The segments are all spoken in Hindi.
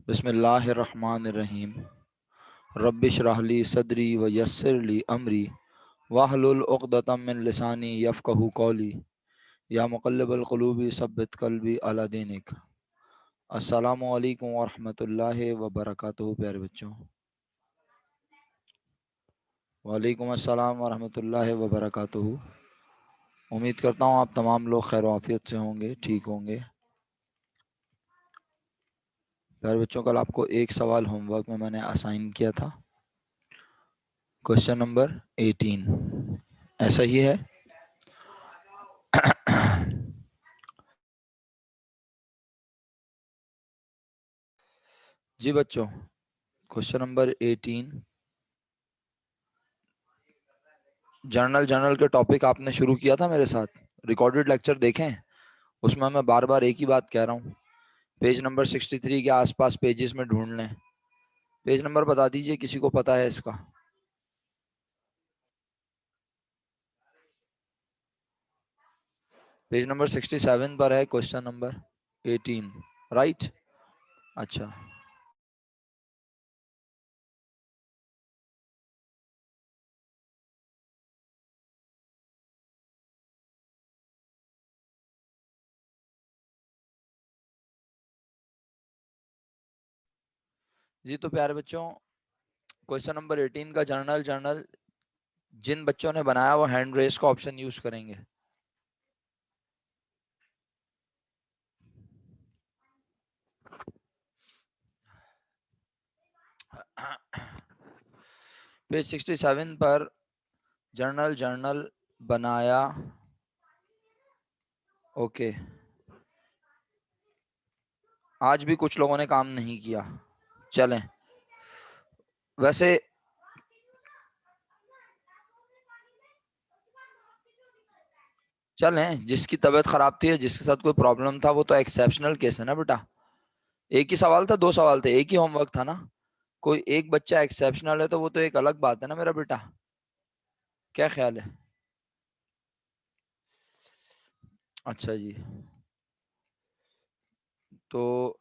बिस्मिल्लाहिर्रहमानिर्रहीम। रब्बिश्रह ली सदरी व यस्सिर ली अमरी वाहलुल उक़दतम मिन लिसानी यफ़क़हू क़ौली। या मुक़ल्लिबल क़ुलूबि सब्बित क़ल्बी अला दीनिक। अस्सलामु अलैकुम व रहमतुल्लाहि व बरकातुहू। प्यारे बच्चों, वालेकुम अस्सलाम व रहमतुल्लाहि व बरकातुहू। उम्मीद करता हूँ आप तमाम लोग खैर आफियत से होंगे, ठीक होंगे। प्यारे बच्चों, कल आपको एक सवाल होमवर्क में मैंने असाइन किया था, क्वेश्चन नंबर 18, ऐसा ही है? जी बच्चों, क्वेश्चन नंबर 18, जर्नल के टॉपिक आपने शुरू किया था मेरे साथ, रिकॉर्डेड लेक्चर देखें। उसमें मैं बार बार एक ही बात कह रहा हूँ, पेज नंबर 63 के आसपास पेजेस में ढूंढ लें। पेज नंबर बता दीजिए, किसी को पता है इसका? पेज नंबर 67 पर है क्वेश्चन नंबर 18, राइट? अच्छा जी, तो प्यारे बच्चों, क्वेश्चन नंबर 18 का जर्नल जिन बच्चों ने बनाया वो हैंड रेस का ऑप्शन यूज करेंगे। पेज 67 पर जर्नल बनाया। ओके, आज भी कुछ लोगों ने काम नहीं किया। चलें, वैसे चलें, जिसकी तबीयत खराब थी, जिसके साथ कोई प्रॉब्लम था, वो तो एक्सेप्शनल केस है ना बेटा। एक ही सवाल था, दो सवाल थे, एक ही होमवर्क था ना। कोई एक बच्चा एक्सेप्शनल है तो वो तो एक अलग बात है ना मेरा बेटा। क्या ख्याल है? अच्छा जी, तो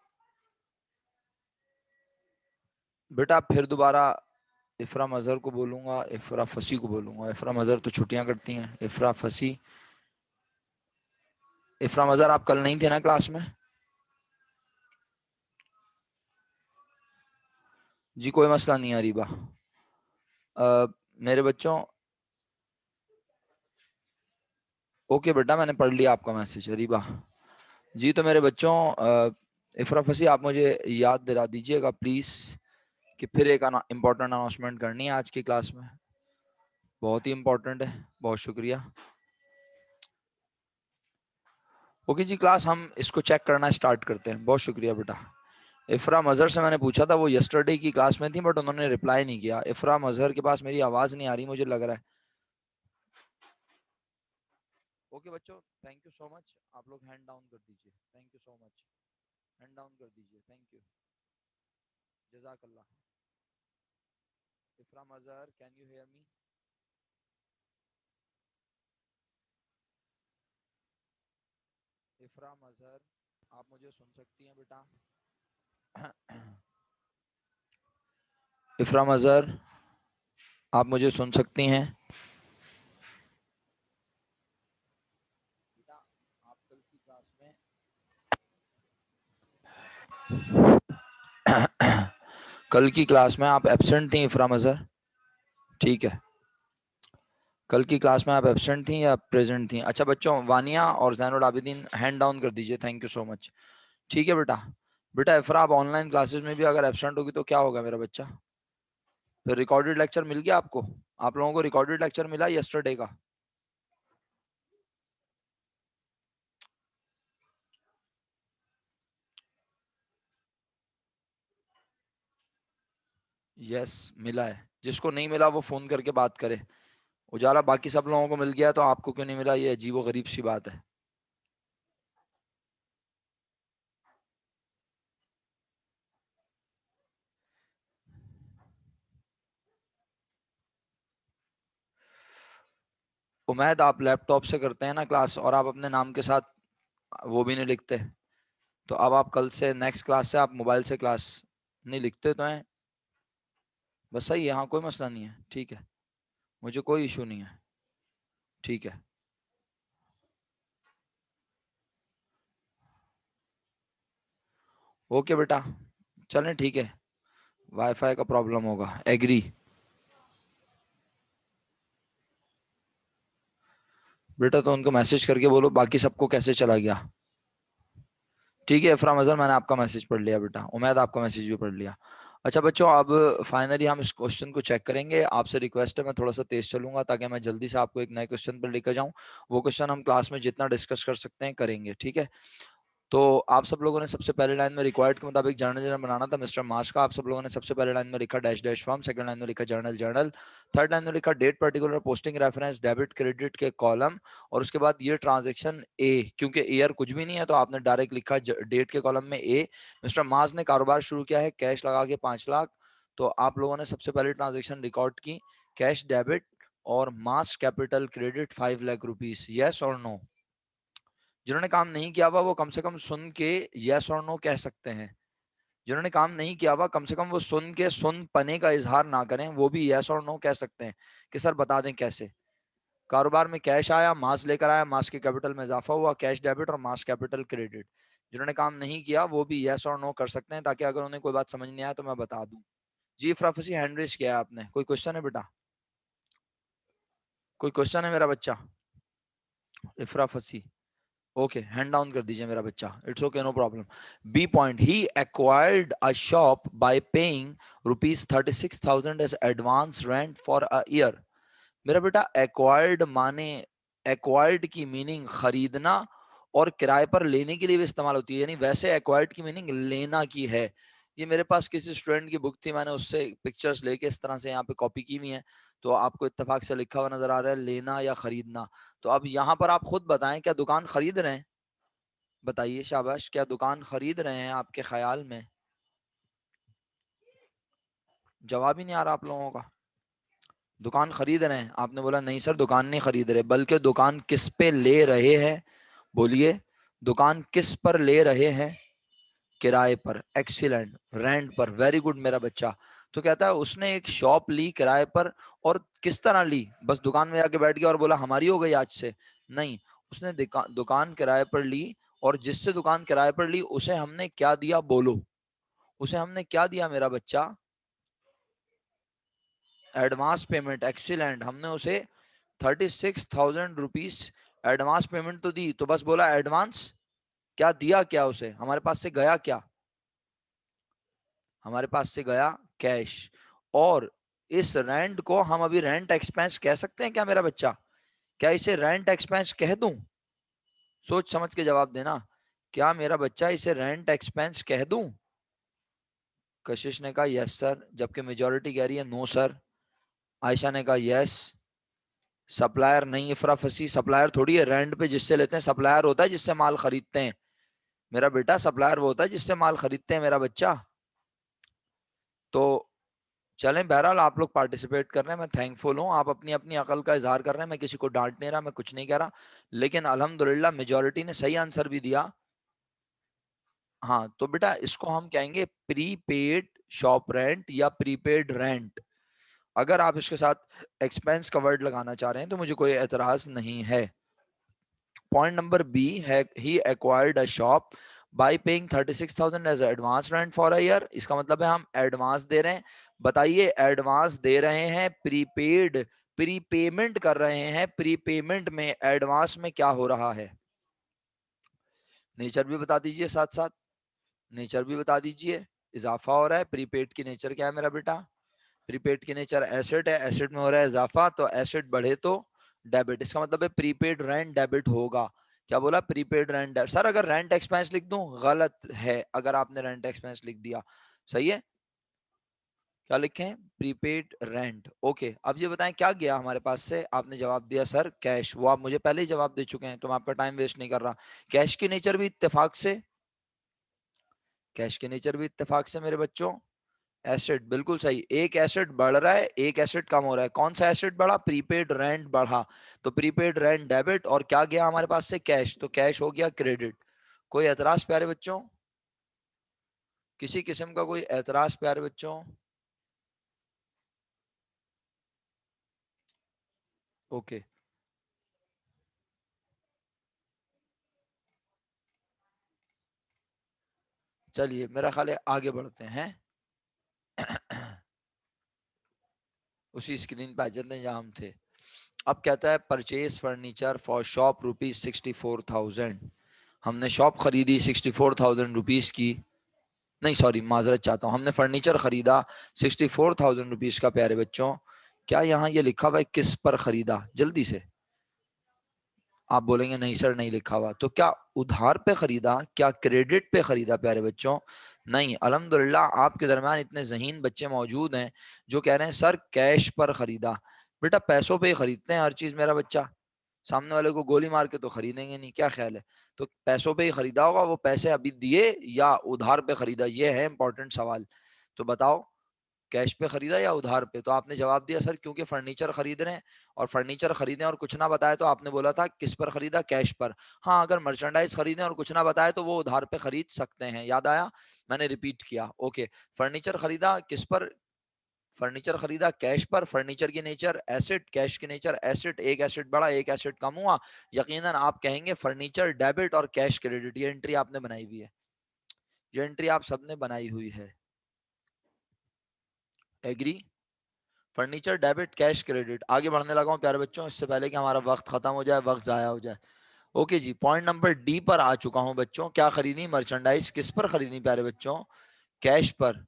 बेटा फिर दोबारा इफ्रा मजहर को बोलूंगा, इफ्रा फसी को बोलूंगा। इफ्रा मजहर तो छुट्टियां करती हैं। इफ्रा फसी, इफ्रा मजहर, आप कल नहीं थे ना क्लास में? जी कोई मसला नहीं है अरीबा। मेरे बच्चों, ओके बेटा, मैंने पढ़ लिया आपका मैसेज अरीबा जी। तो मेरे बच्चों, इफ्रा फसी, आप मुझे याद दिला दीजिएगा प्लीज़ कि फिर एक इम्पोर्टेंट अनाउंसमेंट करनी है आज की क्लास में। बहुत ही इम्पोर्टेंट है। बहुत शुक्रिया। ओके जी, क्लास हम इसको चेक करना स्टार्ट करते हैं। बहुत शुक्रिया बेटा। इफ्रा मजहर से मैंने पूछा था, वो यस्टरडे की क्लास में थी बट उन्होंने रिप्लाई नहीं किया। इफ्रा मजहर के पास मेरी आवाज़ नहीं आ रही मुझे लग रहा है। ओके बच्चों, थैंक यू सो मच। आप लोग हैंड डाउन कर दीजिए। Thank you so much. Hand down कर दीजिए। थैंक यू, जज़ाकल्लाह। Ifra Mazhar, can you hear me? Ifra Mazhar, आप मुझे सुन सकती हैं बेटा? इफ्रा मजहर, आप मुझे सुन सकती हैं बेटा? आप कल की क्लास में कल की क्लास में आप एब्सेंट थी इफ्रा मजहर? ठीक है, कल की क्लास में आप एब्सेंट थी या प्रेजेंट थी? अच्छा बच्चों, वानिया और जैनुल आबिदीन हैंड डाउन कर दीजिए। Thank you so much. ठीक है बेटा। बेटा इफ्रा, आप ऑनलाइन क्लासेस में भी अगर एब्सेंट होगी तो क्या होगा मेरा बच्चा? फिर रिकॉर्डेड लेक्चर मिल गया आपको? आप लोगों को रिकॉर्डेड लेक्चर मिला यस्टरडे का? यस, मिला है। जिसको नहीं मिला वो फोन करके बात करे। उजाला, बाकी सब लोगों को मिल गया तो आपको क्यों नहीं मिला? ये अजीबो गरीब सी बात है। उमैद, आप लैपटॉप से करते हैं ना क्लास, और आप अपने नाम के साथ वो भी नहीं लिखते, तो अब आप कल से नेक्स्ट क्लास से आप मोबाइल से क्लास नहीं लिखते तो हैं, बस सही है, हाँ कोई मसला नहीं है, ठीक है, मुझे कोई इशू नहीं है, ठीक है। ओके बेटा, चलें ठीक है, वाईफाई का प्रॉब्लम होगा, एग्री। बेटा तो उनको मैसेज करके बोलो बाकी सबको कैसे चला गया। ठीक है इफराम अजहर, मैंने आपका मैसेज पढ़ लिया बेटा, उम्मीद आपका मैसेज भी पढ़ लिया। अच्छा बच्चों, अब फाइनली हम इस क्वेश्चन को चेक करेंगे। आपसे रिक्वेस्ट है मैं थोड़ा सा तेज चलूंगा ताकि मैं जल्दी से आपको एक नए क्वेश्चन पर लेकर जाऊं। वो क्वेश्चन हम क्लास में जितना डिस्कस कर सकते हैं करेंगे, ठीक है। तो आप सब लोगों ने सबसे पहले लाइन में रिक्वायर्ड के मुताबिक जर्नल जर्नल बनाना था मिस्टर मार्च का। आप सब लोगों ने सबसे पहले लाइन में लिखा dash dash form, second line में लिखा जर्नल जर्नल, थर्ड लाइन में लिखा date particular posting reference debit credit के कॉलम, और उसके बाद ये ट्रांजेक्शन ए, क्योंकि ईयर कुछ भी नहीं है तो आपने डायरेक्ट लिखा डेट के कॉलम में ए। मिस्टर मार्च ने कारोबार शुरू किया है कैश लगा के 5 लाख, तो आप लोगों ने सबसे पहले ट्रांजेक्शन रिकॉर्ड की कैश डेबिट और mass capital credit 5 lakh rupees, yes और नो। जिन्होंने काम नहीं किया हुआ वो कम से कम सुन के यस और नो कह सकते हैं। जिन्होंने काम नहीं किया हुआ कम से कम वो सुन के सुन पने का इजहार ना करें, वो भी यस और नो कह सकते हैं कि सर बता दें कैसे। कारोबार में कैश आया, मास लेकर आया, मास के कैपिटल में इजाफा हुआ, कैश डेबिट और मास कैपिटल क्रेडिट। जिन्होंने काम नहीं किया वो भी यस और नो कर सकते हैं, ताकि अगर उन्हें कोई बात समझ नहीं आया तो मैं बता दूं। जी इफ्राफसी हैंड रेज किया है आपने, कोई क्वेश्चन है बेटा? कोई क्वेश्चन है मेरा बच्चा? इफ्राफसी, ओके हैंड डाउन कर दीजिए मेरा बच्चा, it's okay no problem. B point, he acquired a shop by paying ₹36,000 as advance rent for a year. मेरा बेटा एक्वायर्ड माने, एक्वायर्ड की मीनिंग खरीदना और किराए पर लेने के लिए भी इस्तेमाल होती है, यानी वैसे एक्वायर्ड की मीनिंग लेना की है। ये मेरे पास किसी स्टूडेंट की बुक थी, मैंने उससे पिक्चर्स लेके इस तरह से यहाँ पे कॉपी की हुई है, तो आपको इत्तेफाक से लिखा हुआ नजर आ रहा है लेना या खरीदना। तो अब यहाँ पर आप खुद बताएं, क्या दुकान खरीद रहे हैं? बताइए शाबाश, क्या दुकान खरीद रहे हैं आपके ख्याल में? जवाब ही नहीं आ रहा आप लोगों का। दुकान खरीद रहे हैं, आपने बोला नहीं सर दुकान नहीं खरीद रहे, बल्कि दुकान किस पे ले रहे हैं? बोलिए, दुकान किस पर ले रहे हैं? किराए पर, एक्सीलेंट। रेंट पर, वेरी गुड मेरा बच्चा। तो कहता है उसने एक शॉप ली किराए पर, और किस तरह ली? बस दुकान में जाके बैठ गया और बोला हमारी हो गई आज से? नहीं, उसने दुकान किराए पर ली, और जिससे दुकान किराए पर ली उसे हमने क्या दिया? बोलो, उसे हमने क्या दिया मेरा बच्चा? Advance payment, excellent. हमने उसे 36,000 रुपीज एडवांस पेमेंट तो दी, तो बस बोला एडवांस। क्या दिया, क्या उसे हमारे पास से गया क्या? हमारे पास से गया कैश। और इस रेंट को हम अभी रेंट एक्सपेंस कह सकते हैं क्या मेरा बच्चा? क्या इसे रेंट एक्सपेंस कह दूं? सोच समझ के जवाब देना, क्या मेरा बच्चा इसे रेंट एक्सपेंस कह दूं? कशिश ने कहा यस सर, जबकि मेजोरिटी कह रही है नो सर। आयशा ने कहा यस। सप्लायर नहीं इफरा फसी, सप्लायर थोड़ी है रेंट पे जिससे लेते हैं, सप्लायर होता है जिससे माल खरीदते हैं मेरा बेटा, सप्लायर वो होता है जिससे माल खरीदते हैं मेरा बच्चा। तो चलें, बहरहाल आप लोग पार्टिसिपेट कर रहे हैं, मैं थैंकफुल हूँ, आप अपनी अपनी अकल का इजहार कर रहे हैं, मैं किसी को डांट नहीं रहा, मैं कुछ नहीं कह रहा, लेकिन अल्हम्दुलिल्लाह मेजोरिटी ने सही आंसर भी दिया। हाँ तो बेटा इसको हम कहेंगे प्रीपेड शॉप रेंट या प्रीपेड रेंट। अगर आप इसके साथ एक्सपेंस का वर्ड लगाना चाह रहे हैं तो मुझे कोई एतराज नहीं है। पॉइंट नंबर बी है, he acquired a shop by paying 36,000 as advance rent for a year. इसका मतलब है हम एडवांस दे रहे हैं। बताइए, एडवांस दे रहे हैं, प्रीपेड, प्रीपेमेंट कर रहे हैं, प्रीपेमेंट में एडवांस में क्या हो रहा है? नेचर भी बता दीजिए साथ साथ, नेचर भी बता दीजिए। इजाफा हो रहा है, प्रीपेड की नेचर क्या है मेरा बेटा? प्रीपेड की नेचर एसेट है, एसेट में हो रहा है इजाफा, तो एसेट बढ़े तो डेबिट, इसका मतलब है प्रीपेड रेंट डेबिट होगा। क्या बोला? Prepaid rent. सर अगर रेंट एक्सपेंस लिख दूं? गलत है, अगर आपने रेंट एक्सपेंस लिख दिया। सही है, क्या लिखें? Prepaid rent. ओके, अब ये बताएं क्या गया हमारे पास से? आपने जवाब दिया सर कैश, वो आप मुझे पहले ही जवाब दे चुके हैं तो मैं आपका टाइम वेस्ट नहीं कर रहा। कैश की नेचर भी इत्तेफाक से, कैश की नेचर भी इत्तेफाक से मेरे बच्चों एसेट, बिल्कुल सही। एक एसेट बढ़ रहा है, एक एसेट कम हो रहा है, कौन सा एसेट बढ़ा? प्रीपेड रेंट बढ़ा, तो प्रीपेड रेंट डेबिट, और क्या गया हमारे पास से? कैश, तो कैश हो गया क्रेडिट। कोई एतराज प्यारे बच्चों? किसी किस्म का कोई एतराज प्यारे बच्चों? ओके, चलिए मेरा ख्याल है आगे बढ़ते हैं। उसी स्क्रीन पे आ जाते हैं जहां हम थे। अब कहता है परचेज फर्नीचर फॉर शॉप ₹64,000। हमने शॉप खरीदी 64,000 रुपीज की। नहीं सॉरी, माजरत चाहता हूँ, हमने फर्नीचर खरीदा 64,000 रुपीज का प्यारे बच्चों। क्या यहाँ ये लिखा हुआ है किस पर खरीदा? जल्दी से आप बोलेंगे नहीं सर नहीं लिखा हुआ, तो क्या उधार पे खरीदा, क्या क्रेडिट पे खरीदा प्यारे बच्चों? नहीं, अल्हम्दुलिल्लाह आपके दरमियान इतने ज़हीन बच्चे मौजूद हैं जो कह रहे हैं सर कैश पर खरीदा। बेटा पैसों पे ही खरीदते हैं हर चीज़ मेरा बच्चा, सामने वाले को गोली मार के तो खरीदेंगे नहीं, क्या ख्याल है? तो पैसों पे ही खरीदा होगा, वो पैसे अभी दिए या उधार पे खरीदा, ये है इंपॉर्टेंट सवाल। तो बताओ कैश पे खरीदा या उधार पे? तो आपने जवाब दिया सर क्योंकि फर्नीचर खरीद रहे हैं, और फर्नीचर खरीदे और कुछ ना बताए तो आपने बोला था किस पर खरीदा? कैश पर। हाँ, अगर मर्चेंडाइज खरीदे और कुछ ना बताए तो वो उधार पे खरीद सकते हैं, याद आया? मैंने रिपीट किया। ओके, फर्नीचर खरीदा किस पर? फर्नीचर खरीदा कैश पर। फर्नीचर की नेचर एसेट, कैश की नेचर एसेट। एक एसेट बढ़ा एक एसेट कम हुआ, यकीनन आप कहेंगे फर्नीचर डेबिट और कैश क्रेडिट। ये एंट्री आपने बनाई हुई है, ये एंट्री आप सबने बनाई हुई है। Agree? Furniture debit cash credit. आगे बढ़ने लगा हूं प्यारे बच्चों, इससे पहले कि हमारा वक्त खत्म हो जाए, वक्त जाया हो जाए। ओके जी, पॉइंट नंबर डी पर आ चुका हूं बच्चों। क्या खरीदी? मर्चेंडाइज। किस पर खरीदी प्यारे बच्चों? कैश पर।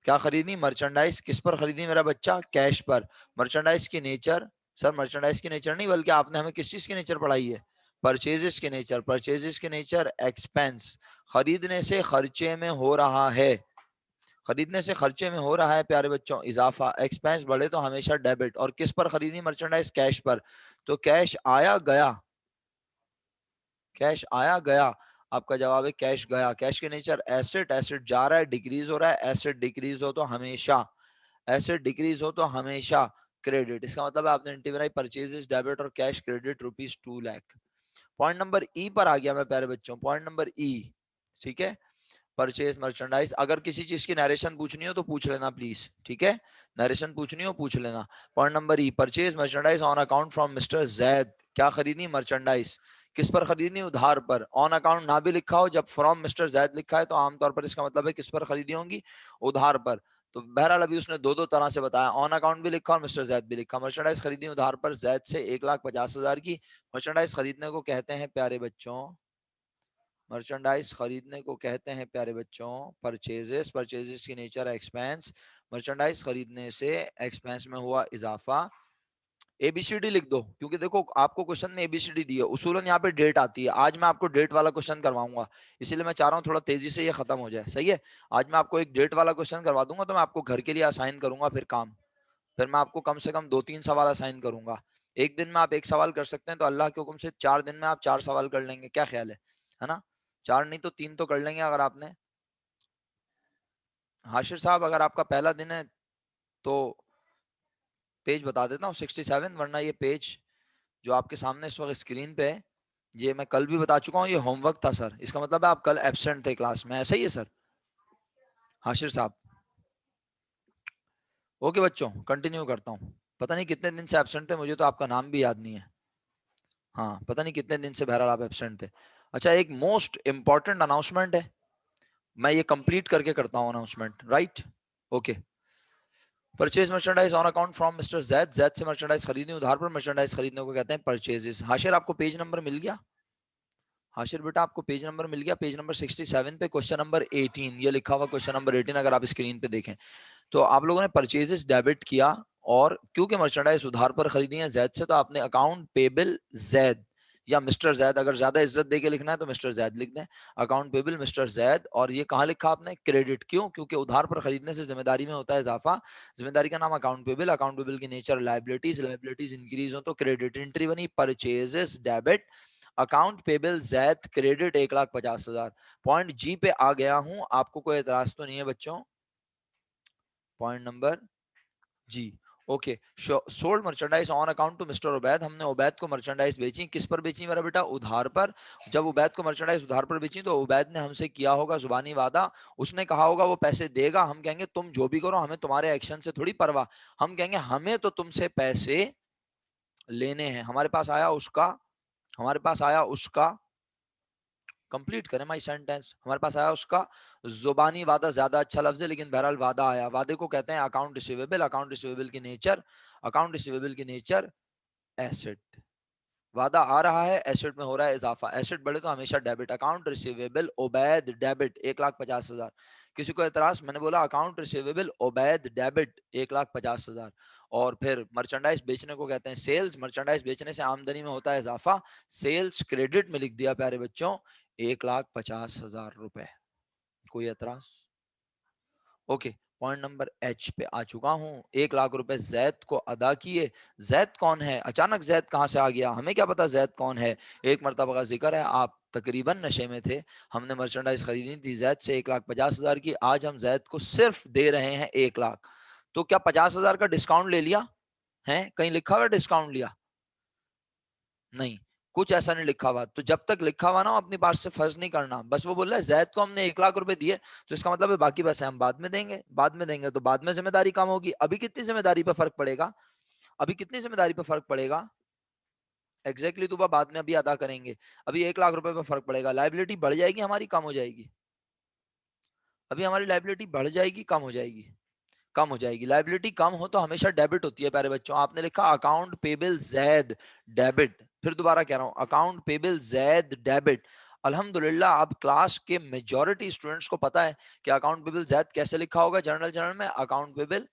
क्या खरीदी? मर्चेंडाइज। किस पर खरीदी मेरा बच्चा? कैश पर। मर्चेंडाइज की नेचर, सर मर्चेंडाइज की नेचर नहीं, बल्कि आपने हमें किस चीज की नेचर पढ़ाई है? परचेजेस के नेचर। परचेजेस के नेचर एक्सपेंस, खरीदने से खर्चे में हो रहा है, खरीदने से खर्चे में हो रहा है प्यारे बच्चों इजाफा। एक्सपेंस बढ़े तो हमेशा डेबिट। और किस पर खरीदी मर्चेंडाइज? कैश पर। तो कैश आया गया, कैश आया गया, आपका जवाब है कैश गया। कैश के नेचर एसेट, एसेट जा रहा है डिक्रीज हो रहा है, एसेट डिक्रीज हो तो हमेशा, एसेट डिक्रीज हो तो हमेशा क्रेडिट। इसका मतलब है आपने एंटी बनाई परचेजेस डेबिट और cash credit ₹2 lakh. Point number ई पर आ गया मैं प्यारे बच्चों, पॉइंट नंबर ई। ठीक है, परचेज मर्चेंडाइज। अगर किसी चीज की नरेशन पूछनी हो तो पूछ लेना प्लीज, ठीक है? नरेशन पूछनी हो पूछ लेना। Point number E, purchase merchandise on account from mister Zaid. क्या खरीदनी? मर्चेंडाइज। किस पर खरीदनी? उधार पर। ऑन अकाउंट ना भी लिखा हो, जब फ्रॉम मिस्टर जैद लिखा है तो आमतौर पर इसका मतलब है किस पर खरीदी होंगी? उधार पर। तो बहरहाल अभी उसने दो दो तरह से बताया, ऑन अकाउंट भी लिखा और मिस्टर जैद भी लिखा। मर्चेंडाइज खरीदी उधार पर जैद से 1,50,000 की। मर्चेंडाइज खरीदने को कहते हैं प्यारे बच्चों, मर्चेंडाइज खरीदने को कहते हैं प्यारे बच्चों परचेजेस। परचेजेस की नेचर है एक्सपेंस, मर्चेंडाइज खरीदने से एक्सपेंस में हुआ इजाफा। एबीसीडी लिख दो, क्योंकि देखो आपको क्वेश्चन में एबीसीडी दी है, उसूलन यहाँ पे डेट आती है। आज मैं आपको डेट वाला क्वेश्चन करवाऊंगा, इसीलिए मैं चाह रहा हूँ थोड़ा तेजी से ये खत्म हो जाए, सही है? आज मैं आपको एक डेट वाला क्वेश्चन करवा दूंगा, तो मैं आपको घर के लिए असाइन करूंगा फिर काम। फिर मैं आपको कम से कम 2-3 सवाल असाइन करूंगा। एक दिन में आप एक सवाल कर सकते हैं, तो अल्लाह के हुक्म से 4 दिन में आप 4 सवाल कर लेंगे, क्या ख्याल है ना? 4 नहीं तो 3 तो कर लेंगे अगर आपने। हाशिर साहब अगर आपका पहला दिन है तो पेज बता देता हूँ 67, वरना ये पेज जो आपके सामने इस वक्त स्क्रीन पे है, ये मैं कल भी बता चुका हूँ, ये होमवर्क था सर। इसका मतलब है आप कल एब्सेंट थे क्लास में, ऐसा ही है सर हाशिर साहब? ओके बच्चों, कंटिन्यू करता हूँ। पता नहीं कितने दिन से एब्सेंट थे, मुझे तो आपका नाम भी याद नहीं है। हाँ, पता नहीं कितने दिन से बहरहाल आप एब्सेंट थे। अच्छा, एक मोस्ट इंपॉर्टेंट अनाउंसमेंट है, मैं ये कंप्लीट करके करता हूँ announcement, right? Okay, purchase merchandise on account from mister Zaid. Zaid से मर्चेंडाइज खरीदनी उधार पर, मर्चेंडाइज खरीदने को कहते हैं परचेजेस। हाशिर आपको पेज नंबर मिल गया? हाशिर बेटा आपको पेज नंबर मिल गया? पेज नंबर 67 पे क्वेश्चन नंबर 18 ये लिखा हुआ, क्वेश्चन नंबर 18 अगर आप स्क्रीन पे देखें तो आप लोगों ने परचेजेस डेबिट किया, और क्योंकि मर्चेंडाइज उधार पर खरीदी है जैद से, तो आपने अकाउंट पेबल जैद या मिस्टर जैद, अगर ज्यादा इज्जत देके लिखना है तो मिस्टर जैद लिख दें। अकाउंट पेबल मिस्टर जैद, और ये कहाँ लिखा आपने? क्रेडिट। क्यों? क्योंकि उधार पर खरीदने से जिम्मेदारी में होता है इजाफा, जिम्मेदारी का नाम अकाउंट पेबल। अकाउंट पेबल की नेचर लाइबिलिटीज, लाइबिलिटीज इंक्रीज हो तो क्रेडिट। एंट्री बनी purchases debit, account payable Zaid credit 1,50,000। Point G पे आ गया हूं, आपको कोई एतराज तो नहीं है बच्चों? पॉइंट नंबर जी। Okay, sold merchandise on account to mister Ubaid, हमने उबैद को मर्चेंडाइज बेची, किस पर बेची मेरा बेटा? उधार पर। जब उबैद को मर्चेंडाइज उधार पर बेची तो उबैद ने हमसे किया होगा जुबानी वादा, उसने कहा होगा वो पैसे देगा, हम कहेंगे तुम जो भी करो हमें तुम्हारे एक्शन से थोड़ी परवाह, हम कहेंगे हमें तो तुमसे पैसे लेने हैं। हमारे पास आया उसका, कंप्लीट करें माई सेंटेंस, हमारे पास आया उसका जुबानी वादा, ज्यादा अच्छा लफ्ज है लेकिन बहरहाल वादा आया। वादे को कहते हैं अकाउंट रिसीवेबल। अकाउंट रिसीवेबल की नेचर, अकाउंट रिसीवेबल की नेचर एसेट। वादा आ रहा है, एसेट में हो रहा है इजाफा, एसेट बढ़े तो हमेशा debit. Account receivable Obaid debit 1,50,000। किसी को एतराज? मैंने बोला अकाउंट रिसीवेबल ओबैद डेबिट 1,50,000। और फिर मर्चेंडाइज बेचने को कहते हैं सेल्स, मर्चेंडाइज बेचने से आमदनी में होता है इजाफा, सेल्स क्रेडिट में लिख दिया प्यारे बच्चों 1,50,000 रुपए। कोई एतराज? ओके, पॉइंट नंबर एच पे आ चुका हूं। 1,00,000 रुपए जैद को अदा किए। जैद कौन है? अचानक जैद कहां से आ गया? हमें क्या पता जैद कौन है? एक मरतबा का जिक्र है, आप तकरीबन नशे में थे, हमने मर्चेंडाइज खरीदी थी जैद से 1,50,000 की, आज हम जैद को सिर्फ दे रहे हैं 1,00,000। तो क्या 50,000 का डिस्काउंट ले लिया है? कहीं लिखा हुआ डिस्काउंट लिया? नहीं, कुछ ऐसा नहीं लिखा हुआ। तो जब तक लिखा हुआ ना अपनी बात से फर्ज नहीं करना। बस वो बोल रहा है जैद को हमने 1,00,000 रुपए दिए, तो इसका मतलब है बाकी पैसे हम बाद में देंगे। बाद में देंगे तो बाद में जिम्मेदारी कम होगी। अभी कितनी जिम्मेदारी पे फर्क पड़ेगा? अभी कितनी जिम्मेदारी पे फर्क पड़ेगा? एग्जैक्टली तो बाद में अभी अदा करेंगे। अभी 1,00,000 रुपए पे फर्क पड़ेगा। लाइबिलिटी बढ़ जाएगी हमारी, कम हो जाएगी? अभी हमारी लाइबिलिटी बढ़ जाएगी, कम हो जाएगी? कम हो जाएगी। लाइबिलिटी कम हो तो हमेशा डेबिट होती है प्यारे बच्चों। आपने लिखा अकाउंट पेबल जैद डेबिट, फिर दोबारा कह रहा हूं अकाउंट पेबल जैद डेबिट। अल्हम्दुलिल्लाह अब क्लास के मेजॉरिटी स्टूडेंट्स को पता है कि अकाउंट पेबल जैद कैसे लिखा होगा। जनरल में अकाउंट पेबल,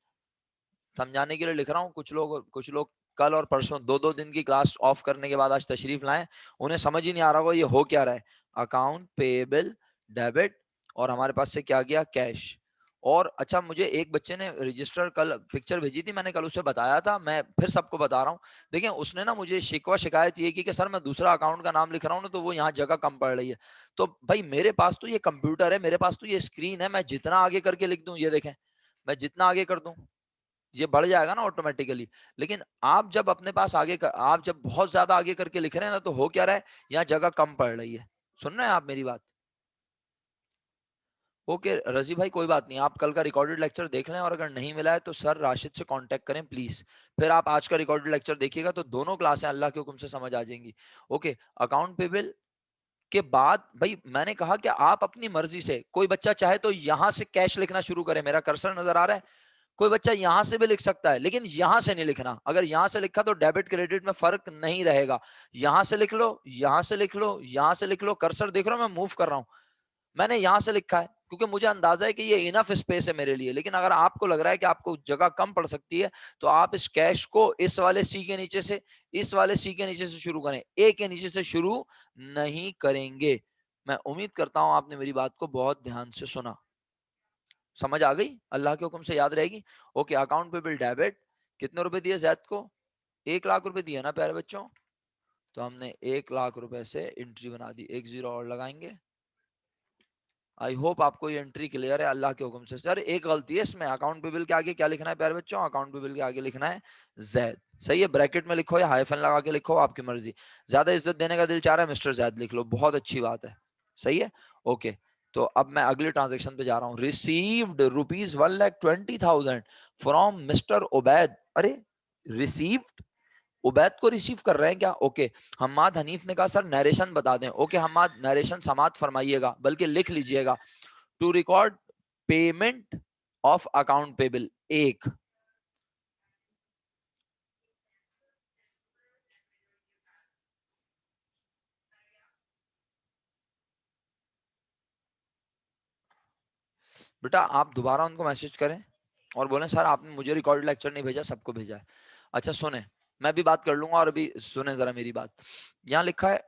समझाने के लिए लिख रहा हूँ। कुछ लोग कल और परसों 2-2 दिन की क्लास ऑफ करने के बाद आज तशरीफ लाएं, उन्हें समझ ही नहीं आ रहा होगा ये हो क्या रहा है। अकाउंट पेबल डेबिट, और हमारे पास से क्या गया? कैश। और अच्छा, मुझे एक बच्चे ने रजिस्टर कल पिक्चर भेजी थी, मैंने कल उसे बताया था, मैं फिर सबको बता रहा हूँ। देखिए उसने ना मुझे शिकायत ये की कि सर मैं दूसरा अकाउंट का नाम लिख रहा हूँ ना तो वो यहाँ जगह कम पड़ रही है। तो भाई मेरे पास तो ये कंप्यूटर है, मेरे पास तो ये स्क्रीन है, मैं जितना आगे करके लिख दूं, ये देखें, मैं जितना आगे कर दूं ये बढ़ जाएगा ना ऑटोमेटिकली। लेकिन आप जब अपने पास आप जब बहुत ज्यादा आगे करके लिख रहे हैं ना तो हो क्या रहा है, यहाँ जगह कम पड़ रही है। सुन रहे हैं आप मेरी बात? ओके रजी भाई, कोई बात नहीं, आप कल का रिकॉर्डेड लेक्चर देख लें और अगर नहीं मिला है तो सर राशिद से कांटेक्ट करें प्लीज। फिर आप आज का रिकॉर्डेड लेक्चर देखिएगा तो दोनों क्लासें अल्लाह के हुक्म से समझ आ जाएंगी। ओके, अकाउंट पेबल के बाद भाई मैंने कहा कि आप अपनी मर्जी से, कोई बच्चा चाहे तो यहां से कैश लिखना शुरू करे, मेरा कर्सर नजर आ रहा है, कोई बच्चा यहां से भी लिख सकता है, लेकिन यहां से नहीं लिखना। अगर यहां से लिखा तो डेबिट क्रेडिट में फर्क नहीं रहेगा। यहां से लिख लो, यहां से लिख लो, यहां से लिख लो, कर्सर देख रहा हूं मैं मूव कर रहा हूं, मैंने यहां से लिखा है क्योंकि मुझे अंदाजा है कि ये इनफ स्पेस है मेरे लिए। लेकिन अगर आपको लग रहा है कि आपको जगह कम पड़ सकती है तो आप इस कैश को इस वाले सी के नीचे से, इस वाले सी के नीचे से शुरू करें, ए के नीचे से शुरू नहीं करेंगे। मैं उम्मीद करता हूं आपने मेरी बात को बहुत ध्यान से सुना, समझ आ गई, अल्लाह के हुक्म से याद रहेगी। ओके, अकाउंट पे बिल डेबिट, कितने रुपए दिए जैद को? 1,00,000 रुपए दिए ना प्यारे बच्चों, तो हमने 1,00,000 रुपए से एंट्री बना दी, एक जीरो और लगाएंगे। आई होप आपको ये एंट्री क्लियर है अल्लाह के हुक्म से। सर एक गलती है इसमें, अकाउंट पे बिल के आगे क्या लिखना है प्यारे बच्चों? अकाउंट पे बिल के आगे लिखना है जैद। सही है, ब्रैकेट में लिखो या हाइफन लगा के लिखो, आपकी मर्जी। ज्यादा इज्जत देने का दिल चाह रहा है मिस्टर जैद लिख लो, बहुत अच्छी बात है। सही है, ओके। तो अब मैं अगले ट्रांजेक्शन पे जा रहा हूँ। Received ₹1,20,000 from mister Ubaid. अरे रिसीव्ड, उबैद को रिसीव कर रहे हैं क्या? ओके। हम्माद हनीफ ने कहा सर नरेशन बता दें। ओके हम्माद, नरेशन समात फरमाइएगा, बल्कि लिख लीजिएगा। To record payment of account payable, एक। बेटा आप दोबारा उनको मैसेज करें और बोलें सर आपने मुझे रिकॉर्ड लेक्चर नहीं भेजा, सबको भेजा है। अच्छा सुने, मैं भी बात कर लूंगा, और अभी सुने जरा मेरी बात। यहाँ लिखा है,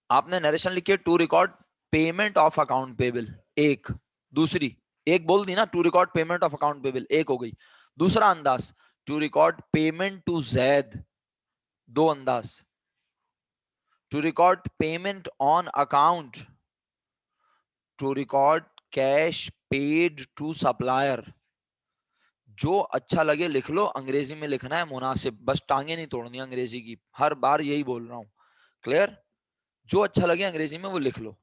आपने नरेशन लिखी है to record payment of account payable, एक। दूसरी, एक बोल दी ना, to record payment of account payable, एक हो गई। दूसरा अंदाज, to record payment to Zaid, दो अंदाज। To record payment on account, to record cash paid to supplier, जो अच्छा लगे लिख लो, अंग्रेजी में लिखना है मुनासिब, बस टांगे नहीं तोड़नी अंग्रेजी की, हर बार यही बोल रहा हूँ। क्लियर? जो अच्छा लगे अंग्रेजी में वो लिख लो,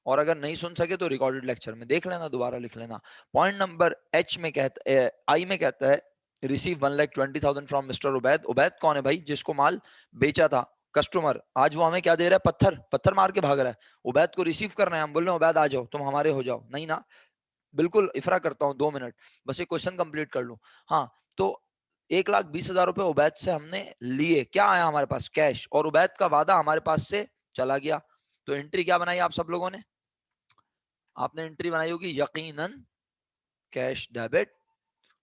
और अगर नहीं सुन सके तो रिकॉर्डेड लेक्चर में देख लेना, दोबारा लिख लेना। पॉइंट नंबर एच में कहता है, आई में कहता है, receive 1,20,000 from mister Ubaid. Ubaid कौन है भाई? जिसको माल बेचा था, कस्टमर। आज वो हमें क्या दे रहा है? पत्थर, पत्थर मार के भाग रहा है। उबैद को रिसीव करना है, हम बोल रहे हैं उबैद आ जाओ, तुम हमारे हो जाओ। नहीं ना, बिल्कुल इफरा करता हूँ, 2 मिनट बस एक क्वेश्चन कंप्लीट कर लूं। हाँ, तो 1,20,000 रुपए उबैद से हमने लिए, क्या आया हमारे पास? कैश। और उबैद का वादा हमारे पास से चला गया, तो एंट्री क्या बनाई आप सब लोगों ने? आपने एंट्री बनाई होगी यकीनन कैश डेबिट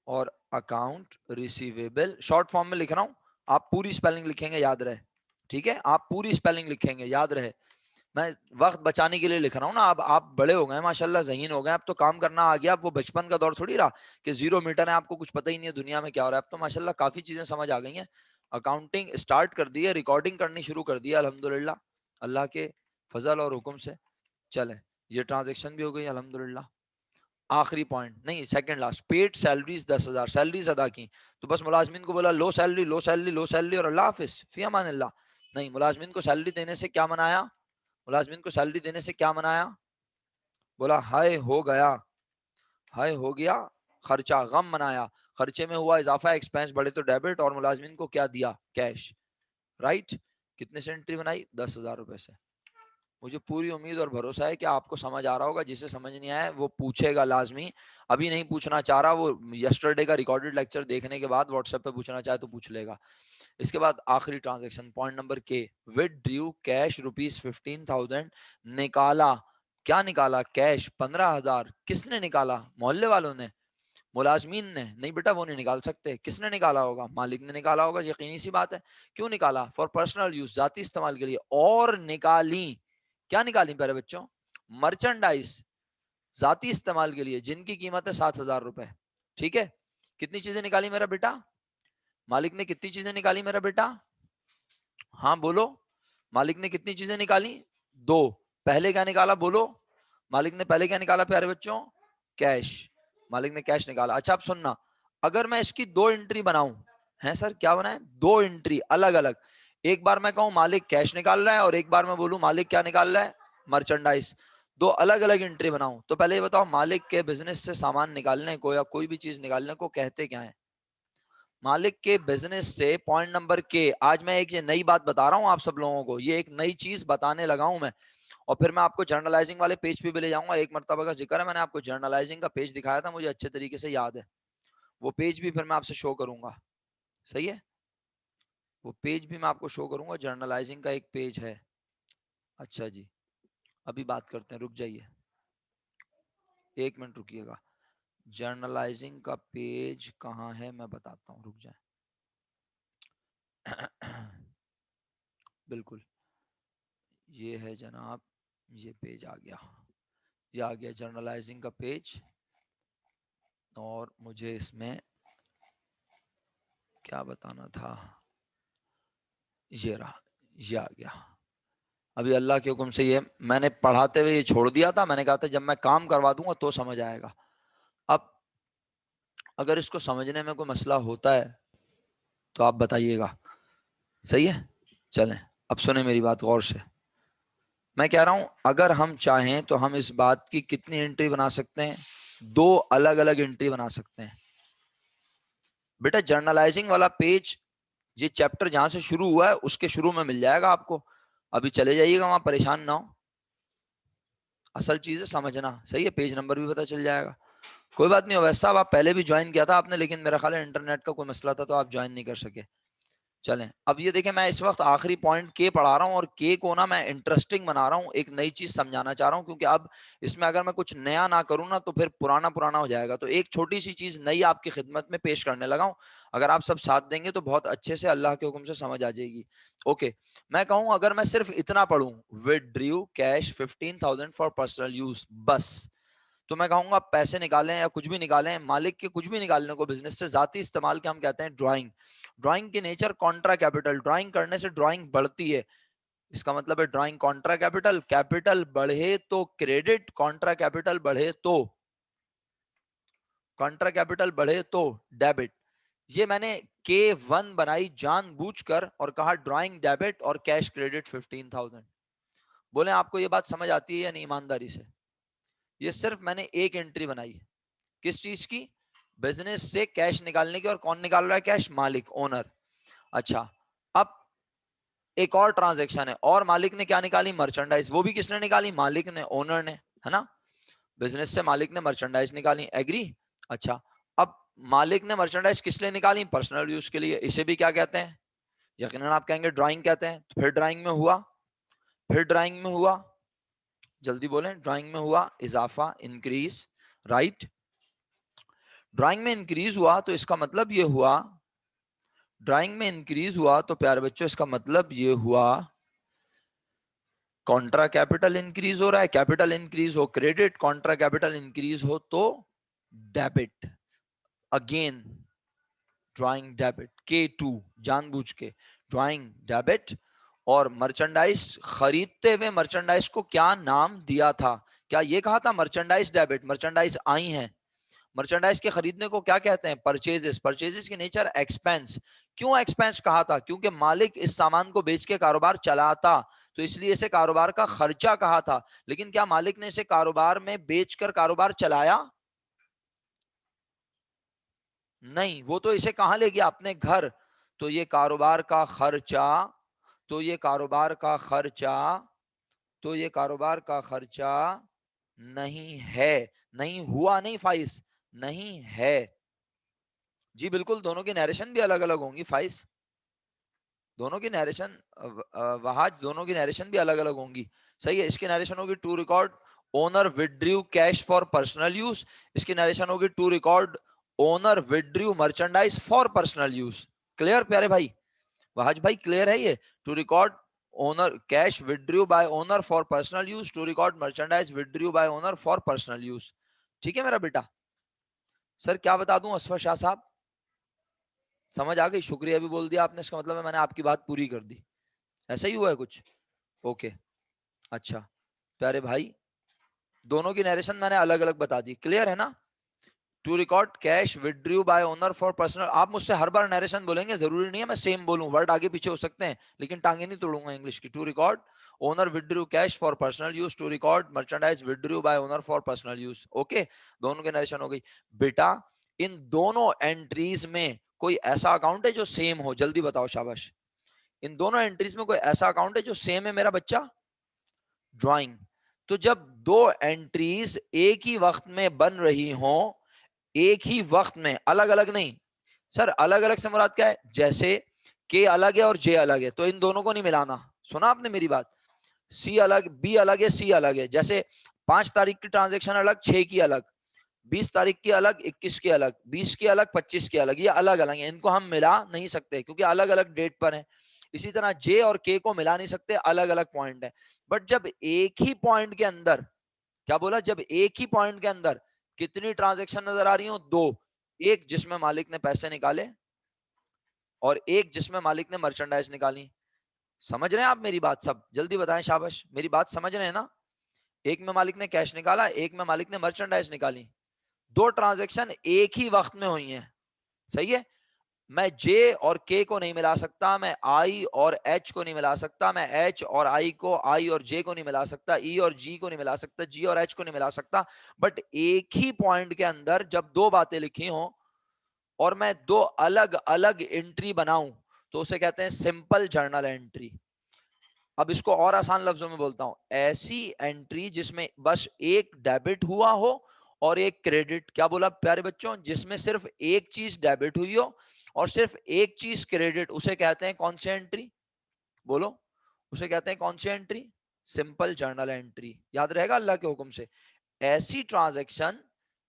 और अकाउंट रिसीवेबल। शॉर्ट फॉर्म में लिख रहा हूं, आप पूरी स्पेलिंग लिखेंगे, याद रहे। ठीक है, आप पूरी स्पेलिंग लिखेंगे, याद रहे। मैं वक्त बचाने के लिए लिख रहा हूँ ना। अब आप बड़े हो गए माशाल्लाह, ज़हीन हो गए, अब तो काम करना आ गया। अब वो बचपन का दौर थोड़ी रहा कि 0 मीटर है, आपको कुछ पता ही नहीं है दुनिया में क्या हो रहा है। अब तो माशाल्लाह काफी चीजें समझ आ गई हैं। अकाउंटिंग स्टार्ट कर दी है, रिकॉर्डिंग करनी शुरू कर दी है अल्हम्दुलिल्लाह, अल्लाह के फजल और हुक्म से। चले, ये ट्रांजेक्शन भी हो गई अल्हम्दुलिल्लाह। आखिरी पॉइंट नहीं, second last, paid salaries 10,000 salaries अदा की। तो बस मुलाजमीन को बोला लो सैलरी, लो सैलरी, लो सैलरी और अल्लाह हाफिज, फी अमान अल्लाह। नहीं, मुलाजमीन को सैलरी देने से क्या मनाया? मुलाजमीन को सैलरी देने से क्या मनाया? बोला हाय हो गया, हाय हो गया खर्चा, गम मनाया। खर्चे में हुआ इजाफा, एक्सपेंस बढ़े तो डेबिट, और मुलाजमीन को क्या दिया? कैश। राइट? कितने से एंट्री बनाई? 10,000 रुपए से। मुझे पूरी उम्मीद और भरोसा है कि आपको समझ आ रहा होगा। जिसे समझ नहीं आया वो पूछेगा लाजमी, अभी नहीं पूछना चाह रहा वो यस्टरडे का रिकॉर्डेड लेक्चर देखने के बाद व्हाट्सएप पे पूछना चाहे तो पूछ लेगा। इसके बाद आखिरी ट्रांजैक्शन, पॉइंट नंबर के, विथड्रू कैश ₹15,000, निकाला। क्या निकाला? कैश 15,000। किसने निकाला? मोहल्ले वालों ने, मुलाजमीन ने? नहीं बेटा, वो नहीं निकाल सकते। किसने निकाला होगा? मालिक ने निकाला होगा, यकीनी सी बात है। क्यों निकाला? फॉर पर्सनल यूज, जाती इस्तेमाल के लिए। और निकाली, क्या निकाली प्यारे बच्चों? मर्चेंडाइज, जाती इस्तेमाल के लिए, जिनकी कीमत है 7,000 रुपए। ठीक है, कितनी चीजें निकाली मेरा बेटा? मालिक ने कितनी चीजें निकाली मेरा बेटा? हाँ बोलो, मालिक ने कितनी चीजें निकाली? 2। पहले क्या निकाला बोलो? मालिक ने पहले क्या निकाला प्यारे बच्चों? कैश। मालिक ने कैश निकाला। अच्छा अब सुनना, अगर मैं इसकी 2 एंट्री बनाऊं, है सर क्या बनाए? 2 एंट्री अलग अलग। एक बार मैं कहूं मालिक कैश निकाल रहा है, और एक बार मैं बोलूं मालिक क्या निकाल रहा है? मर्चेंडाइज। 2 अलग अलग एंट्री बनाऊं, तो पहले ये बताओ, मालिक के बिजनेस से सामान निकालने को या कोई भी चीज निकालने को कहते क्या है? मालिक के बिजनेस से, पॉइंट नंबर के, आज मैं एक ये नई बात बता रहा हूं आप सब लोगों को, ये एक नई चीज बताने लगा हूं मैं। और फिर मैं आपको जर्नलाइजिंग वाले पेज पे भी ले जाऊंगा। एक मर्तबा का जिक्र है, मैंने आपको जर्नलाइजिंग का पेज दिखाया था, मुझे अच्छे तरीके से याद है। वो पेज भी फिर मैं आपसे शो करूंगा। सही है, वो पेज भी मैं आपको शो करूंगा। जर्नलाइजिंग का एक पेज है। अच्छा जी, अभी बात करते हैं, रुक जाइए 1 मिनट रुकिएगा। जर्नलाइजिंग का पेज कहाँ है मैं बताता हूँ, रुक जाए। बिल्कुल, ये है जनाब, ये पेज आ गया, ये आ गया जर्नलाइजिंग का पेज। और मुझे इसमें क्या बताना था, ये रहा, ये आ गया। अभी अल्लाह के हुक्म से ये मैंने पढ़ाते हुए ये छोड़ दिया था, मैंने कहा था जब मैं काम करवा दूंगा तो समझ आएगा। अब अगर इसको समझने में कोई मसला होता है तो आप बताइएगा। सही है, चलें अब सुने मेरी बात गौर से। मैं कह रहा हूं अगर हम चाहें तो हम इस बात की कितनी एंट्री बना सकते हैं? 2 अलग अलग एंट्री बना सकते हैं। बेटा जर्नलाइजिंग वाला पेज, ये चैप्टर जहां से शुरू हुआ है उसके शुरू में मिल जाएगा आपको। अभी चले जाइएगा वहां, परेशान ना हो। असल चीज है समझना। सही है, पेज नंबर भी पता चल जाएगा। कोई बात नहीं, वैसा आप पहले भी ज्वाइन किया था आपने, लेकिन मेरा ख्याल है इंटरनेट का कोई मसला था तो आप ज्वाइन नहीं कर सके। चलें, अब ये देखें, मैं इस वक्त आखिरी पॉइंट के पढ़ा रहा हूँ, और के को ना मैं इंटरेस्टिंग बना रहा हूँ, एक नई चीज समझाना चाह रहा हूँ, क्योंकि अब इसमें अगर मैं कुछ नया ना करूँ ना तो फिर पुराना पुराना हो जाएगा। तो एक छोटी सी चीज नई आपकी खिदमत में पेश करने लगा हूँ। अगर आप सब साथ देंगे तो बहुत अच्छे से अल्लाह के हुक्म से समझ आ जाएगी। ओके, मैं कहूँ अगर मैं सिर्फ इतना पढ़ूं, withdrew cash 15,000 for personal use, बस, तो मैं कहूंगा पैसे निकालें या कुछ भी निकालें, मालिक के कुछ भी निकालने को बिजनेस से जाती इस्तेमाल के हम कहते हैं ड्राइंग। ड्राइंग की नेचर कॉन्ट्रा कैपिटल, ड्राइंग करने से ड्राइंग बढ़ती है। इसका मतलब है ड्राइंग कॉन्ट्रा कैपिटल, कैपिटल बढ़े तो क्रेडिट, कॉन्ट्रा कैपिटल बढ़े तो कॉन्ट्रा कैपिटल बढ़े तो डेबिट। ये मैंने K1 बनाई जानबूझकर और कहा ड्राइंग डेबिट और कैश क्रेडिट 15,000। बोले आपको ये बात समझ आती है या नहीं ईमानदारी से? ये सिर्फ मैंने एक एंट्री बनाई है, किस चीज की? बिजनेस से कैश निकालने की। और कौन निकाल रहा है कैश? मालिक, ओनर। अच्छा, अब एक और ट्रांजैक्शन है और मालिक ने क्या निकाली? मर्चेंडाइज। वो भी किसने निकाली? मालिक ने, ओनर ने, है ना? बिजनेस से मालिक ने मर्चेंडाइज निकाली, एग्री? अच्छा, अब मालिक ने मर्चेंडाइज किस लिए निकाली? पर्सनल यूज के लिए। इसे भी क्या कहते हैं? यकीनन आप कहेंगे ड्राइंग कहते हैं। तो फिर ड्राइंग में हुआ, फिर ड्राइंग में हुआ, जल्दी बोलें, ड्राइंग में हुआ इजाफा, इंक्रीज, राइट? ड्राइंग में इंक्रीज हुआ तो इसका मतलब ये हुआ, ड्राइंग में इंक्रीज हुआ तो प्यारे बच्चों इसका मतलब ये हुआ कॉन्ट्रा कैपिटल इंक्रीज हो रहा है। कैपिटल इंक्रीज हो क्रेडिट, कॉन्ट्रा कैपिटल इंक्रीज हो तो debit. Again drawing debit, K2 जानबूझ के ड्राइंग डेबिट। और मर्चेंडाइज खरीदते हुए मर्चेंडाइज को क्या नाम दिया था? क्या ये कहा था मर्चेंडाइज डेबिट? मर्चेंडाइज आई हैं, मर्चेंडाइज के खरीदने को क्या कहते हैं? परचेजेस। परचेजेस की नेचर एक्सपेंस। क्यों एक्सपेंस कहा था? क्योंकि मालिक इस सामान को बेच के कारोबार चलाता, तो इसलिए इसे कारोबार का खर्चा कहा था। लेकिन क्या मालिक ने इसे कारोबार में बेचकर कारोबार चलाया? नहीं, वो तो इसे कहां ले गया? अपने घर। तो ये कारोबार का खर्चा, तो ये कारोबार का खर्चा, तो ये कारोबार का खर्चा नहीं है। नहीं हुआ, नहीं फाइस, नहीं है। जी बिल्कुल, दोनों की नरेशन भी अलग अलग होंगी फाइस, दोनों की नरेशन, वहाज दोनों की नरेशन भी अलग अलग होंगी। सही है, इसकी नरेशन होगी to record owner withdrew cash for personal use. इसकी नरेशन होगी to record owner withdrew merchandise for personal use. Clear प्यारे भाई? वहाज भाई क्लियर है ये? To record owner cash withdrew by owner for personal use, to record merchandise withdrew by owner for personal use. ठीक है मेरा बेटा? सर क्या बता दूं असफर शाह साहब, समझ आ गई? शुक्रिया भी बोल दिया आपने, इसका मतलब है मैंने आपकी बात पूरी कर दी। ऐसा ही हुआ है कुछ? ओके, अच्छा प्यारे भाई, दोनों की नरेशन मैंने अलग अलग बता दी, क्लियर है ना? To record cash withdrew by owner for personal. आप मुझसे हर बार नरेशन बोलेंगे, जरूरी नहीं है मैं सेम बोलूं, वर्ड आगे पीछे हो सकते हैं, लेकिन टांगे नहीं तोड़ूंगा इंग्लिश की। To record owner withdrew cash for personal use, to record merchandise withdrew by owner for personal use. Okay, दोनों की नरेशन हो गई। बेटा इन दोनों एंट्रीज में कोई ऐसा अकाउंट है जो सेम हो? जल्दी बताओ, शाबाश। इन दोनों एंट्रीज में कोई ऐसा अकाउंट है जो सेम है मेरा बच्चा? ड्राइंग। तो जब दो एंट्रीज एक ही वक्त में बन रही हो, एक ही वक्त में, अलग अलग नहीं सर, अलग अलग से मुराद क्या है? जैसे के अलग है और जे अलग है, तो इन दोनों को नहीं मिलाना। सुना आपने मेरी बात? सी अलग, बी अलग है, सी अलग है। जैसे 5 तारीख की ट्रांजेक्शन अलग, 6 की अलग, 20 तारीख की अलग, 21 की अलग, 20 की अलग, 25 की अलग, ये अलग अलग है, इनको हम मिला नहीं सकते क्योंकि अलग अलग डेट पर है। इसी तरह जे और के को मिला नहीं सकते, अलग अलग पॉइंट है। बट जब एक ही पॉइंट के अंदर, क्या बोला? जब एक ही पॉइंट के अंदर कितनी ट्रांजेक्शन नजर आ रही हो? दो। एक जिसमें मालिक ने पैसे निकाले और एक जिसमें मालिक ने मर्चेंडाइज निकाली। समझ रहे हैं आप मेरी बात? सब जल्दी बताएं, शाबाश, मेरी बात समझ रहे हैं ना? एक में मालिक ने कैश निकाला, एक में मालिक ने मर्चेंडाइज निकाली, दो ट्रांजेक्शन एक ही वक्त में हुई हैं। सही है? मैं जे और के को नहीं मिला सकता, मैं आई और एच को नहीं मिला सकता, मैं एच और आई को, आई और जे को नहीं मिला सकता, ई और जी को नहीं मिला सकता, जी और एच को नहीं मिला सकता। बट एक ही पॉइंट के अंदर जब दो बातें लिखी हों और मैं दो अलग अलग एंट्री बनाऊं तो उसे कहते हैं सिंपल जर्नल एंट्री। अब इसको और आसान लफ्जों में बोलता हूं, ऐसी एंट्री जिसमें बस एक डेबिट हुआ हो और एक क्रेडिट। क्या बोला प्यारे बच्चों? जिसमें सिर्फ एक चीज डेबिट हुई हो और सिर्फ एक चीज क्रेडिट, उसे कहते हैं कौन सी एंट्री? बोलो, उसे कहते हैं कौन सी एंट्री? Simple journal entry. याद रहेगा अल्लाह के हुक्म से, ऐसी ट्रांजैक्शन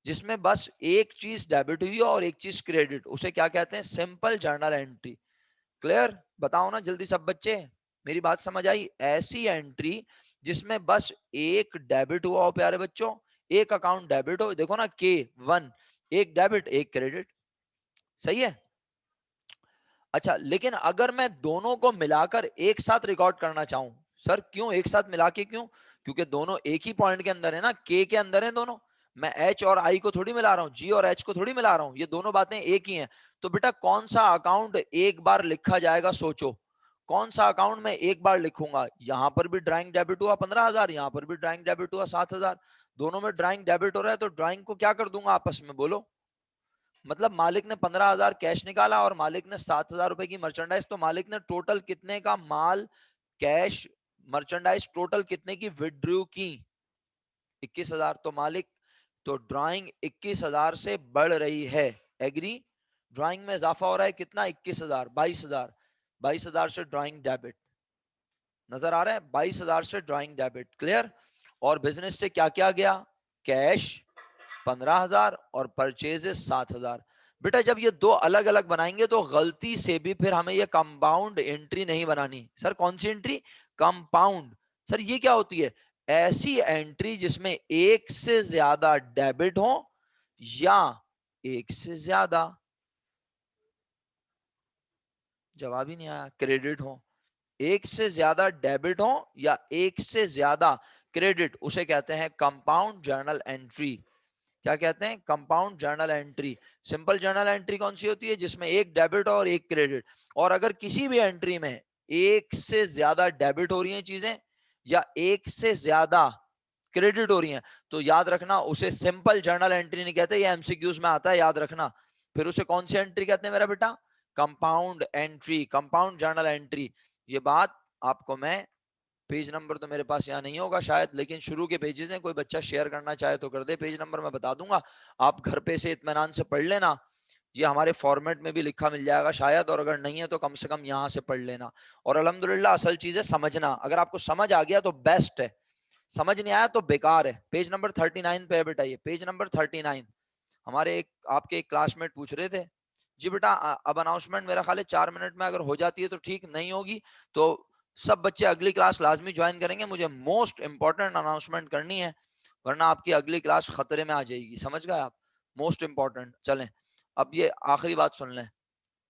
जिसमें बस एक चीज डेबिट हुई हो और एक चीज क्रेडिट, उसे क्या कहते हैं? Simple journal entry. क्लियर? बताओ ना जल्दी सब बच्चे, मेरी बात समझ आई? ऐसी एंट्री जिसमें बस एक डेबिट हुआ हो प्यारे बच्चों, एक अकाउंट डेबिट हो। देखो ना, K1, एक डेबिट एक क्रेडिट। सही है? अच्छा, लेकिन अगर मैं दोनों को मिलाकर एक साथ रिकॉर्ड करना चाहूं, सर क्यों एक साथ मिला के? क्यों? क्योंकि दोनों एक ही पॉइंट के अंदर है ना, के अंदर है दोनों। मैं एच और आई को थोड़ी मिला रहा हूँ, जी और एच को थोड़ी मिला रहा हूँ, ये दोनों बातें एक ही हैं। तो बेटा कौन सा अकाउंट एक बार लिखा जाएगा, सोचो कौन सा अकाउंट मैं एक बार लिखूंगा। यहां पर भी ड्राइंग डेबिट हुआ 15,000, यहां पर भी ड्राइंग डेबिट हुआ 7,000, दोनों में ड्राइंग डेबिट हो रहा है, तो ड्राइंग को क्या कर दूंगा आपस में, बोलो। मतलब मालिक ने 15,000 कैश निकाला और मालिक ने 7,000 रुपए की मर्चेंडाइज, तो मालिक ने टोटल कितने का माल, कैश, मर्चेंडाइज टोटल कितने की विड्रू की, 21,000। तो मालिक, तो ड्राइंग 21,000 से बढ़ रही है, एग्री। ड्राइंग में इजाफा हो रहा है कितना, 21,000, 22,000, 22,000 से ड्राइंग डेबिट, नजर आ रहा है, 22,000 से ड्राइंग डेबिट, क्लियर। और बिजनेस से क्या क्या गया, कैश 15,000 और परचेजेस 7,000। बेटा जब ये दो अलग अलग बनाएंगे तो गलती से भी फिर हमें ये कंपाउंड एंट्री नहीं बनानी। सर कौन सी एंट्री, कंपाउंड। सर ये क्या होती है, ऐसी एंट्री जिसमें एक से ज्यादा डेबिट हो या एक से ज्यादा, जवाब ही नहीं आया, क्रेडिट हो। एक से ज्यादा डेबिट हो या एक से ज्यादा क्रेडिट, उसे कहते हैं कंपाउंड जर्नल एंट्री। क्या कहते हैं, compound journal entry. Simple journal entry कौन सी होती है, जिसमें एक डेबिट और एक क्रेडिट। और अगर किसी भी एंट्री में एक से ज्यादा डेबिट हो रही हैं चीजें या एक से ज्यादा क्रेडिट हो रही हैं, तो याद रखना उसे सिंपल जर्नल एंट्री नहीं कहते, ये एमसीक्यूज में आता है, याद रखना। फिर उसे कौन सी एंट्री कहते हैं मेरा बेटा, compound entry, compound journal entry. ये बात आपको मैं, पेज नंबर तो मेरे पास यहाँ नहीं होगा शायद, लेकिन शुरू के पेजेस हैं, कोई बच्चा शेयर करना चाहे तो कर दे, पेज नंबर मैं बता दूंगा, आप घर पे से इत्मीनान से पढ़ लेना। ये हमारे फॉर्मेट में भी लिखा मिल जाएगा शायद, और अगर नहीं है तो कम से कम यहाँ से पढ़ लेना। और अल्हम्दुलिल्लाह असल चीज है समझना, अगर आपको समझ आ गया तो बेस्ट है, समझ नहीं आया तो बेकार है। पेज नंबर 39 पे है बेटा, ये पेज नंबर 39। हमारे एक आपके एक क्लासमेट पूछ रहे थे, जी बेटा अब अनाउंसमेंट मेरा ख्याल है 4 मिनट में अगर हो जाती है तो ठीक, नहीं होगी तो सब बच्चे अगली क्लास लाजमी ज्वाइन करेंगे, मुझे मोस्ट इंपॉर्टेंट अनाउंसमेंट करनी है, वरना आपकी अगली क्लास खतरे में आ जाएगी, समझ गए आप, मोस्ट इंपॉर्टेंट। चलें अब ये आखिरी बात सुन लें,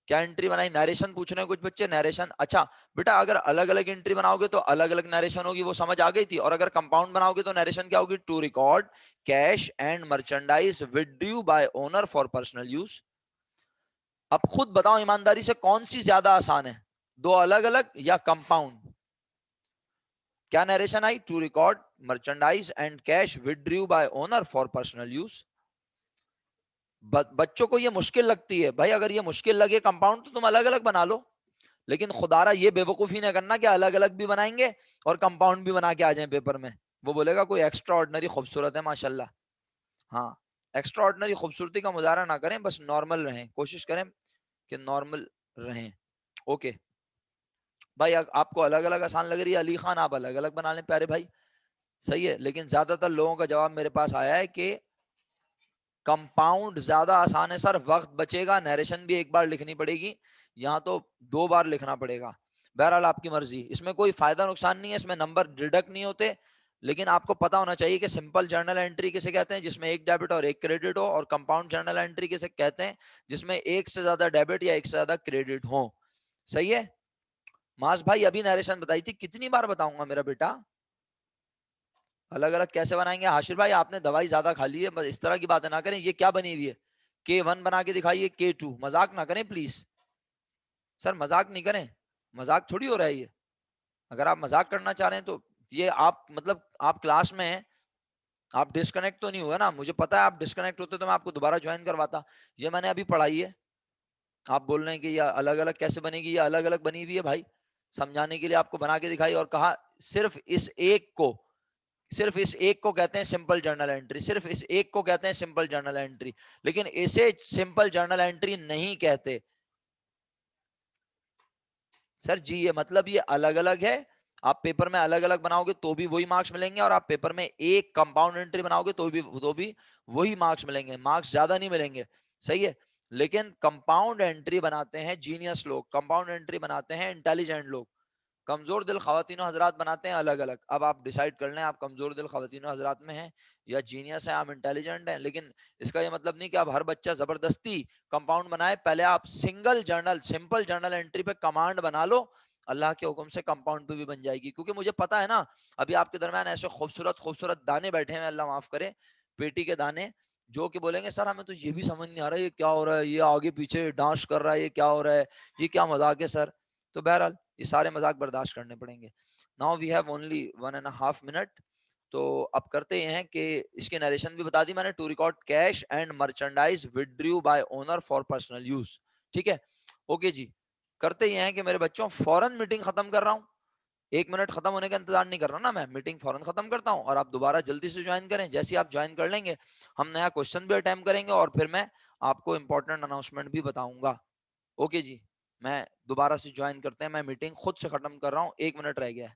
क्या एंट्री बनाई, नरेशन पूछ रहे हैं कुछ बच्चे, नरेशन। अच्छा बेटा अगर अलग अलग एंट्री बनाओगे तो अलग अलग नरेशन होगी, वो समझ आ गई थी। और अगर कंपाउंड बनाओगे तो नरेशन क्या होगी, to record cash and merchandise withdrew by owner for personal use. अब खुद बताओ ईमानदारी से कौन सी ज्यादा आसान है, दो अलग अलग या कंपाउंड। क्या नरेशन आई, to record merchandise and cash withdrew by owner for personal use. बच्चों को ये मुश्किल लगती है भाई, अगर ये मुश्किल लगे कंपाउंड तो तुम अलग अलग बना लो, लेकिन खुदारा ये बेवकूफी ना करना कि अलग अलग भी बनाएंगे और कंपाउंड भी बना के आ जाए पेपर में, वो बोलेगा कोई एक्स्ट्रा ऑर्डनरी खूबसूरत है माशाल्लाह। हाँ, एक्स्ट्रा ऑर्डनरी खूबसूरती का मुजाहरा ना करें, बस नॉर्मल रहें, कोशिश करें कि नॉर्मल रहें। ओके भाई, आपको अलग अलग आसान लग रही है, अली खान आप अलग अलग बना लें प्यारे भाई, सही है। लेकिन ज्यादातर लोगों का जवाब मेरे पास आया है कि कंपाउंड ज्यादा आसान है सर, वक्त बचेगा, नरेशन भी एक बार लिखनी पड़ेगी, यहाँ तो 2 बार लिखना पड़ेगा। बहरहाल आपकी मर्जी, इसमें कोई फायदा नुकसान नहीं है, इसमें नंबर डिडक्ट नहीं होते। लेकिन आपको पता होना चाहिए कि सिंपल जर्नल एंट्री किसे कहते हैं, जिसमें एक डेबिट और एक क्रेडिट हो, और कंपाउंड जर्नल एंट्री किसे कहते हैं, जिसमें एक से ज्यादा डेबिट या एक से ज्यादा क्रेडिट हो। सही है। मास भाई अभी नरेशन बताई थी, कितनी बार बताऊंगा मेरा बेटा, अलग अलग कैसे बनाएंगे। हाशिर भाई आपने दवाई ज्यादा खा ली है, बस इस तरह की बातें ना करें। ये क्या बनी हुई है, K1 बना के दिखाइए, K2, मजाक ना करें प्लीज सर, मजाक नहीं करें, मजाक थोड़ी हो रहा है ये। अगर आप मजाक करना चाह रहे हैं तो ये आप मतलब आप क्लास में हैं, आप डिस्कनेक्ट तो नहीं हुए ना, मुझे पता है आप डिस्कनेक्ट होते तो मैं आपको दोबारा ज्वाइन करवाता। ये मैंने अभी पढ़ाई है, आप बोल रहे हैं कि ये अलग अलग कैसे बनेगी, ये अलग अलग बनी हुई है भाई, समझाने के लिए आपको बना के दिखाई और कहा सिर्फ इस एक को, सिर्फ इस एक को कहते हैं सिंपल जर्नल एंट्री, सिर्फ इस एक को कहते हैं सिंपल जर्नल एंट्री, लेकिन इसे सिंपल जर्नल एंट्री नहीं कहते सर जी। ये मतलब ये अलग अलग है, आप पेपर में अलग अलग बनाओगे तो भी वही मार्क्स मिलेंगे, और आप पेपर में एक कंपाउंड एंट्री बनाओगे तो भी वही मार्क्स मिलेंगे, मार्क्स ज्यादा नहीं मिलेंगे। सही है। लेकिन कंपाउंड एंट्री बनाते हैं जीनियस लोग, कंपाउंड एंट्री बनाते हैं इंटेलिजेंट लोग, कमजोर दिल खवातीन हजरात बनाते हैं अलग अलग। अब आप डिसाइड कर लें आप कमजोर दिल खवातीन हजरात में हैं या जीनियस है, आप इंटेलिजेंट हैं। लेकिन इसका ये मतलब नहीं कि आप हर बच्चा जबरदस्ती कंपाउंड बनाए, पहले आप single journal simple journal entry पे कमांड बना लो, अल्लाह के हुक्म से कंपाउंड पे भी बन जाएगी। क्योंकि मुझे पता है ना, अभी आपके दरम्यान ऐसे खूबसूरत खूबसूरत दाने बैठे हैं, अल्लाह माफ करे, पेटी के दाने, जो कि बोलेंगे सर हमें तो ये भी समझ नहीं आ रहा है ये क्या हो रहा है, ये आगे पीछे डांस कर रहा है, ये क्या हो रहा है, ये क्या मजाक है सर। तो बहरहाल ये सारे मजाक बर्दाश्त करने पड़ेंगे। Now we have only 1.5 minute. तो अब करते हैं कि इसके नरेशन भी बता दी मैंने। To record cash and merchandise withdrew by owner for personal use. ठीक है, ओके जी। करते ही हैं कि मेरे बच्चों फौरन मीटिंग खत्म कर रहा हूँ। 1 मिनट खत्म होने का इंतजार नहीं कर रहा ना मैं, मीटिंग फौरन खत्म करता हूँ और आप दोबारा जल्दी से ज्वाइन करें। जैसे ही आप ज्वाइन कर लेंगे हम नया क्वेश्चन भी अटेम्प्ट करेंगे और फिर मैं आपको इंपॉर्टेंट अनाउंसमेंट भी बताऊंगा। ओके जी, मैं दोबारा से ज्वाइन करते हैं, मैं मीटिंग खुद से खत्म कर रहा हूँ, 1 मिनट रह गया है।